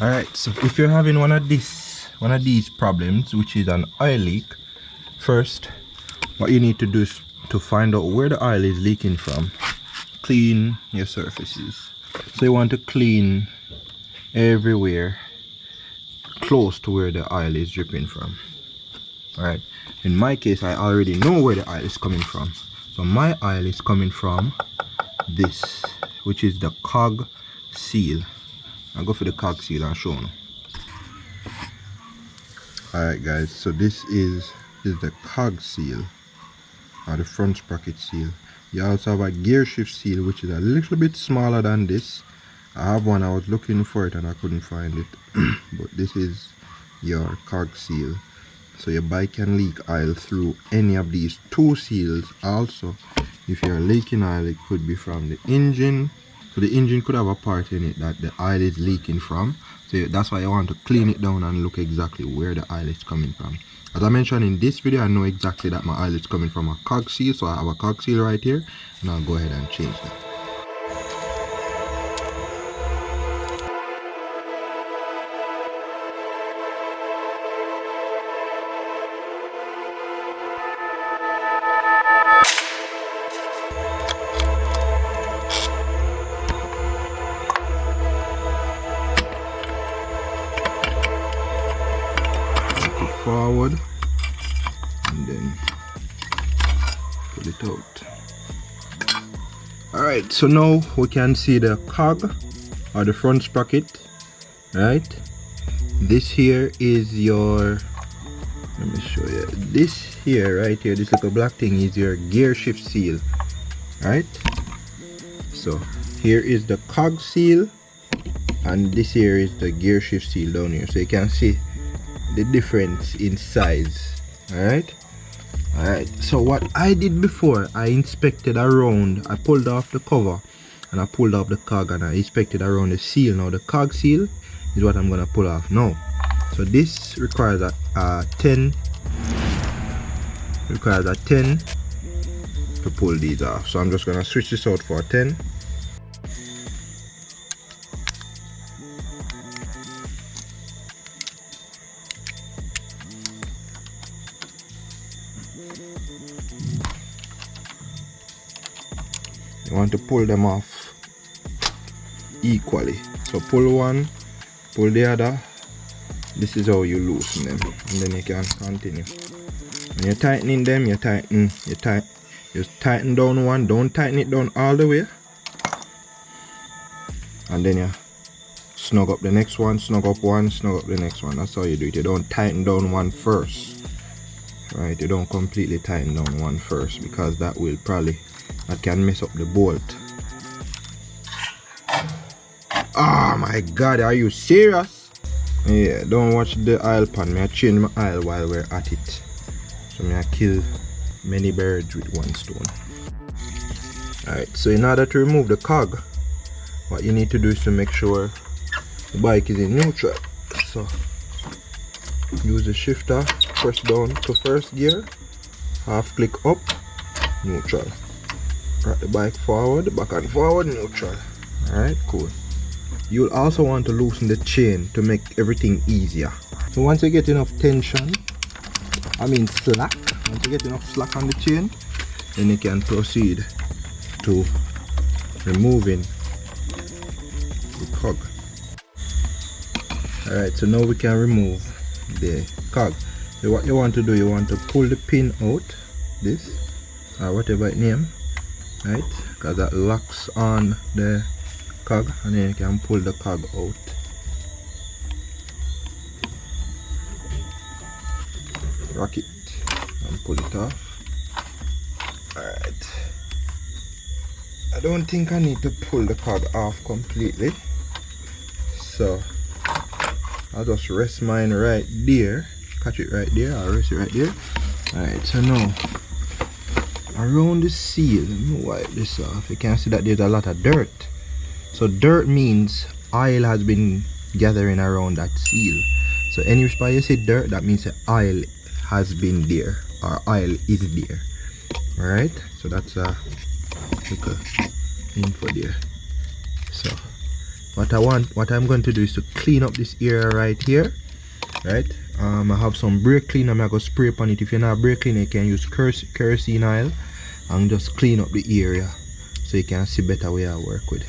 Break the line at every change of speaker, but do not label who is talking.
Alright, so if you're having one of these problems, which is an oil leak, first what you need to do is to find out where the oil is leaking from. Clean your surfaces. So you want to clean everywhere close to where the oil is dripping from. Alright, in my case I already know where the oil is coming from. So my oil is coming from this, which is the cog seal. I'll go for the cog seal and show you. Alright guys, so this is the cog seal, or the front sprocket seal. You also have a gear shift seal, which is a little bit smaller than this. I have one, I was looking for it and I couldn't find it. But this is your cog seal. So your bike can leak oil through any of these two seals. Also, if you're leaking oil, it could be from the engine. So the engine could have a part in it that the oil is leaking from. So that's why you want to clean it down and look exactly where the oil is coming from. As I mentioned in this video, I know exactly that my oil is coming from a cog seal. So I have a cog seal right here, and I'll go ahead and change that. Forward and then pull it out. Alright, so now we can see the cog or the front sprocket. Right, this here is your, let me show you, this here right here, this little black thing is your gear shift seal. Right, so here is the cog seal and this here is the gear shift seal down here, so you can see the difference in size. Alright, so what I did before, I inspected around, I pulled off the cover and I pulled off the cog and I inspected around the seal. Now the cog seal is what I'm gonna pull off now. So this requires a 10 to pull these off. So I'm just gonna switch this out for a 10. You want to pull them off equally. So pull one, pull the other. This is how you loosen them, and then you can continue. When you're tightening them, you tighten down one, don't tighten it down all the way. And then you snug up the next one, snug up one, snug up the next one. That's how you do it. You don't tighten down one first. Right, you don't completely tighten down one first, because that can mess up the bolt. Oh my god, are you serious? Yeah, don't watch the oil pan. I change my oil while we're at it. So I kill many birds with one stone. Alright, so in order to remove the cog, what you need to do is to make sure the bike is in neutral. So use the shifter, press down to first gear, half click up, neutral. Rock the bike forward, back and forward, neutral. Alright, cool. You'll also want to loosen the chain to make everything easier. So once you get enough tension, slack, once you get enough slack on the chain, then you can proceed to removing the cog. Alright, so now we can remove the cog. So what you want to do, you want to pull the pin out, this, or whatever it name. Right, because that locks on the cog, and then you can pull the cog out. Rock it and pull it off. Alright, I don't think I need to pull the cog off completely, so I'll just rest mine right there, catch it right there, I'll rest it right there. Alright, so now around the seal, let me wipe this off. You can see that there's a lot of dirt. So dirt means oil has been gathering around that seal. So any spot you see dirt, that means the oil has been there, or oil is there. Alright, so that's a little info there. So what I'm going to do is to clean up this area right here, right? I have some brake cleaner. I'm going to spray upon it. If you're not brake cleaner, you can use kerosene oil and just clean up the area so you can see better where I work with.